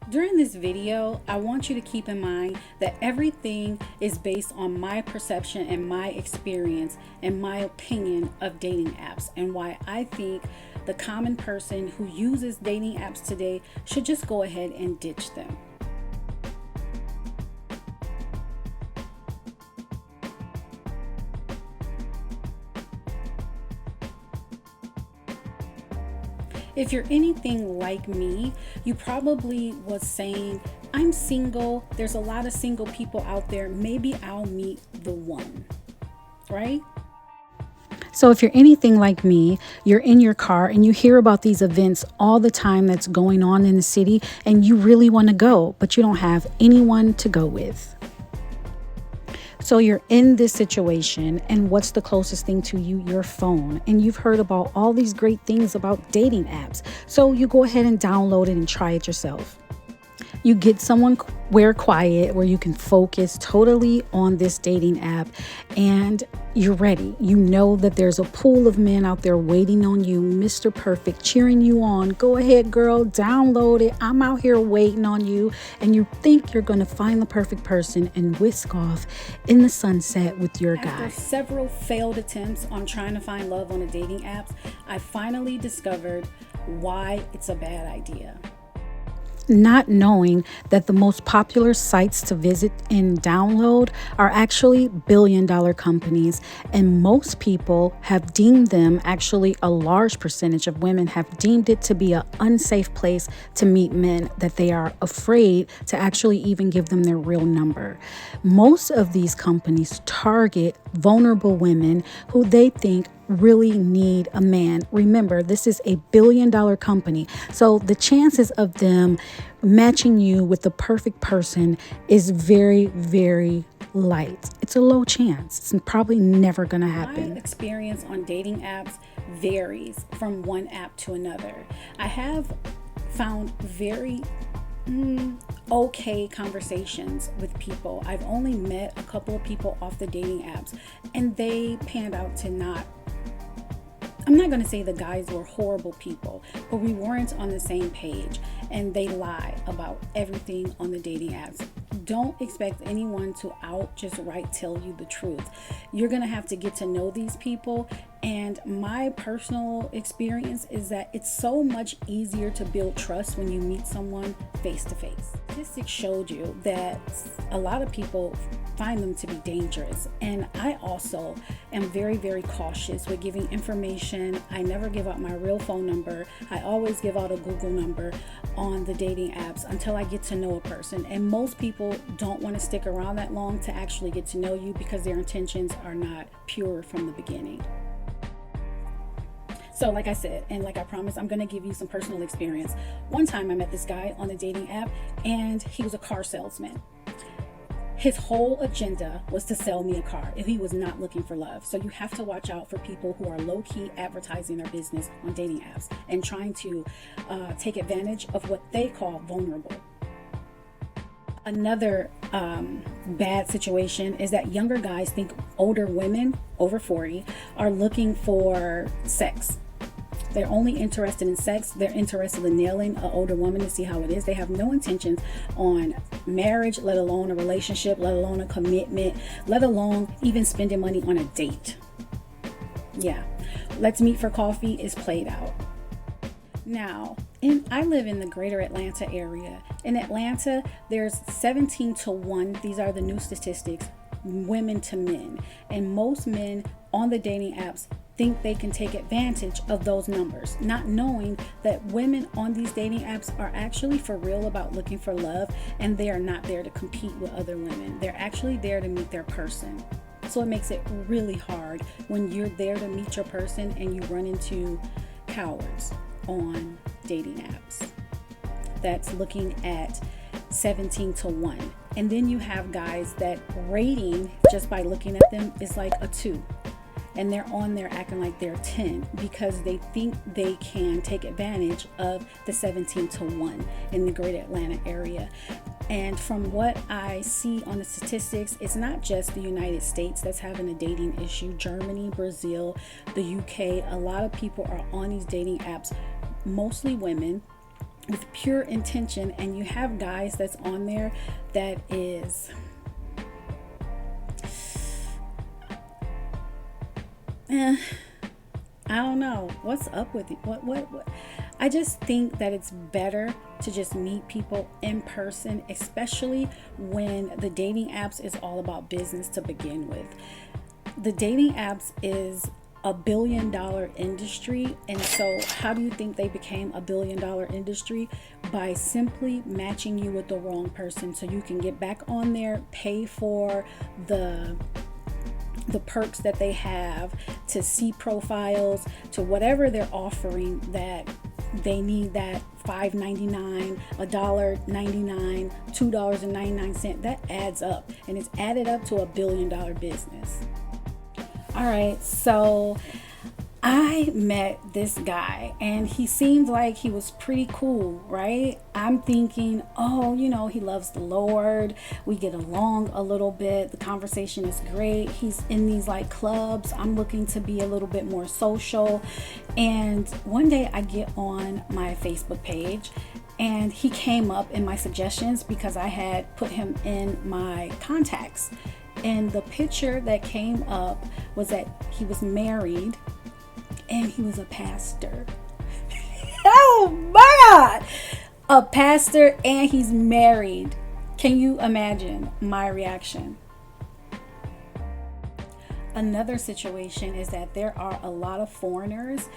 During this video, I want you to keep in mind that everything is based on my perception and my experience and my opinion of dating apps, and why I think the common person who uses dating apps today should just go ahead and ditch them. If you're anything like me, you probably was saying, I'm single, there's a lot of single people out there, maybe I'll meet the one, right? So if you're anything like me, you're in your car and you hear about these events all the time that's going on in the city, and you really want to go, but you don't have anyone to go with. So you're in this situation, and what's the closest thing to you? Your phone. And you've heard about all these great things about dating apps. So you go ahead and download it and try it yourself. You get somewhere quiet where you can focus totally on this dating app, and you're ready. You know that there's a pool of men out there waiting on you, Mr. Perfect, cheering you on. Go ahead, girl, download it. I'm out here waiting on you. And you think you're going to find the perfect person and whisk off in the sunset with your guy. After several failed attempts on trying to find love on the dating apps, I finally discovered why it's a bad idea. Not knowing that the most popular sites to visit and download are actually billion-dollar companies, and most people have deemed them, actually a large percentage of women have deemed it to be an unsafe place to meet men, that they are afraid to actually even give them their real number. Most of these companies target vulnerable women who they think really need a man. Remember, this is a billion-dollar company, so the chances of them matching you with the perfect person is very, very light. It's a low chance. It's probably never going to happen. My experience on dating apps varies from one app to another. I have found very okay conversations with people. I've only met a couple of people off the dating apps, and they panned out to not, I'm not going to say the guys were horrible people, but we weren't on the same page, and they lie about everything on the dating apps. Don't expect anyone to just right tell you the truth. You're going to have to get to know these people, and my personal experience is that it's so much easier to build trust when you meet someone face to face. Statistics showed you that a lot of people find them to be dangerous, and I also am very, very cautious with giving information. I never give out my real phone number. I always give out a Google number on the dating apps until I get to know a person, and most people don't want to stick around that long to actually get to know you because their intentions are not pure from the beginning. So like I said, and like I promised, I'm going to give you some personal experience. One time I met this guy on the dating app, and he was a car salesman. His whole agenda was to sell me a car if he was not looking for love. So you have to watch out for people who are low-key advertising their business on dating apps and trying to take advantage of what they call vulnerable. Another bad situation is that younger guys think older women over 40 are looking for sex. They're only interested in sex. They're interested in nailing an older woman to see how it is. They have no intentions on marriage, let alone a relationship, let alone a commitment, let alone even spending money on a date. Yeah, let's meet for coffee is played out. Now, I live in the greater Atlanta area. In Atlanta, there's 17-1. These are the new statistics, women to men. And most men on the dating apps think they can take advantage of those numbers, not knowing that women on these dating apps are actually for real about looking for love, and they are not there to compete with other women. They're actually there to meet their person. So it makes it really hard when you're there to meet your person and you run into cowards on dating apps that's looking at 17-1. And then you have guys that rating just by looking at them is like a 2. And they're on there acting like they're 10 because they think they can take advantage of the 17-1 in the greater Atlanta area. And from what I see on the statistics, it's not just the United States that's having a dating issue. Germany, Brazil, the UK, a lot of people are on these dating apps, mostly women, with pure intention, and you have guys that's on there that is I don't know what's up with it. What? I just think that it's better to just meet people in person, especially when the dating apps is all about business to begin with. The dating apps is $1 billion industry, and so how do you think they became $1 billion industry? By simply matching you with the wrong person, so you can get back on there, pay for the perks that they have, to see profiles, to whatever they're offering that they need, that $5.99, $1.99, $2.99, that adds up, and it's added up to $1 billion business. All right, so I met this guy and he seemed like he was pretty cool, right? I'm thinking, oh, he loves the Lord. We get along a little bit. The conversation is great. He's in these like clubs. I'm looking to be a little bit more social. And one day I get on my Facebook page and he came up in my suggestions because I had put him in my contacts. And the picture that came up was that he was married and he was a pastor. Oh my God! A pastor and he's married. Can you imagine my reaction? Another situation is that there are a lot of foreigners,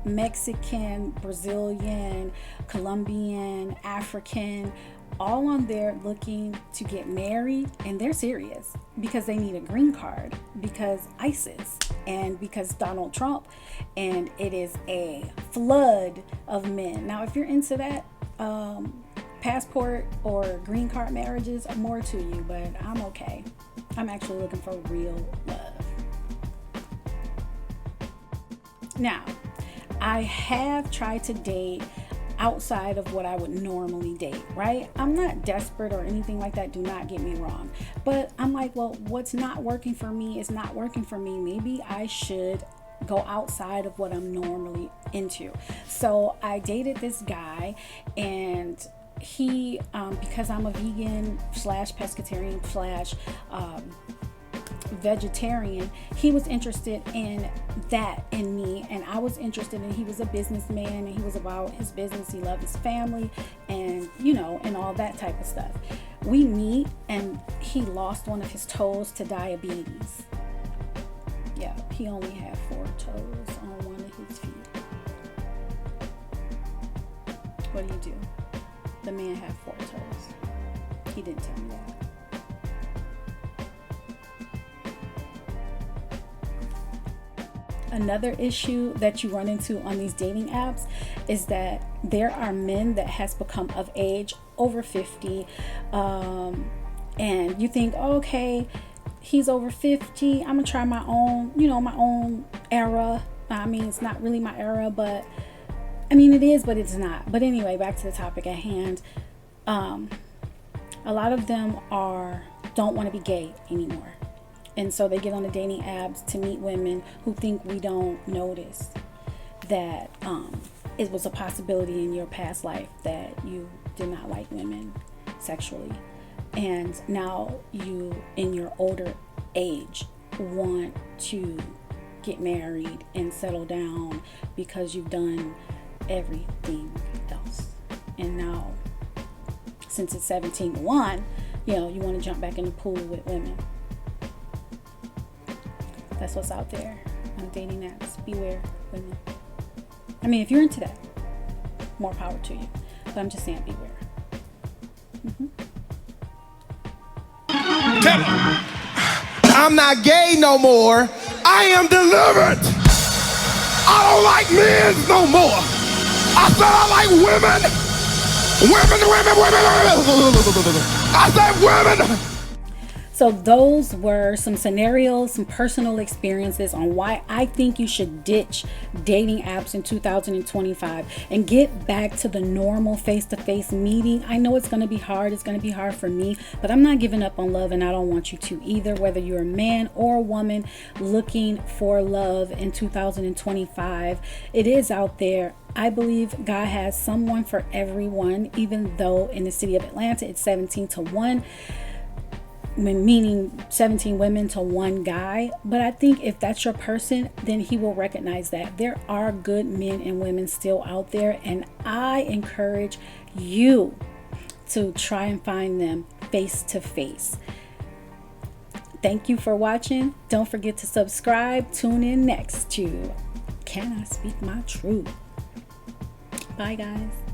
Mexican, Brazilian, Colombian, African, all on there looking to get married, and they're serious because they need a green card, because ISIS and because Donald Trump, and it is a flood of men. Now, if you're into that, passport or green card marriages are more to you, but I'm okay. I'm actually looking for real love. Now, I have tried to date outside of what I would normally date, right? I'm not desperate or anything like that, do not get me wrong, but I'm like, well, what's not working for me is not working for me. Maybe I should go outside of what I'm normally into. So I dated this guy, and he, because I'm a vegan / pescatarian / vegetarian, he was interested in that in me, and I was interested in, he was a businessman and he was about his business, he loved his family, and and all that type of stuff. We meet and he lost one of his toes to diabetes. Yeah, he only had 4 toes on one of his feet. What do? The man had 4 toes. He didn't tell me that. Another issue that you run into on these dating apps is that there are men that has become of age over 50, and you think, okay, he's over 50, I'm gonna try my own, my own era. I mean, it's not really my era, but I mean, it is, but it's not. But anyway, back to the topic at hand. A lot of them don't want to be gay anymore. And so they get on the dating apps to meet women who think we don't notice that it was a possibility in your past life that you did not like women sexually. And now you, in your older age, want to get married and settle down because you've done everything else. And now, since it's 17-1, you want to jump back in the pool with women. That's what's out there on dating apps. Beware, women. I mean, if you're into that, more power to you. But I'm just saying, beware. Tell them, I'm not gay no more. I am delivered. I don't like men no more. I said I like women. Women. I said women. So those were some scenarios, some personal experiences on why I think you should ditch dating apps in 2025 and get back to the normal face-to-face meeting. I know it's going to be hard. It's going to be hard for me, but I'm not giving up on love, and I don't want you to either, whether you're a man or a woman looking for love in 2025. It is out there. I believe God has someone for everyone, even though in the city of Atlanta it's 17-1. Meaning 17 women to one guy. But I think if that's your person, then he will recognize that there are good men and women still out there, and I encourage you to try and find them face to face. Thank you for watching. Don't forget to subscribe. Tune in next to Can I Speak My Truth? Bye guys.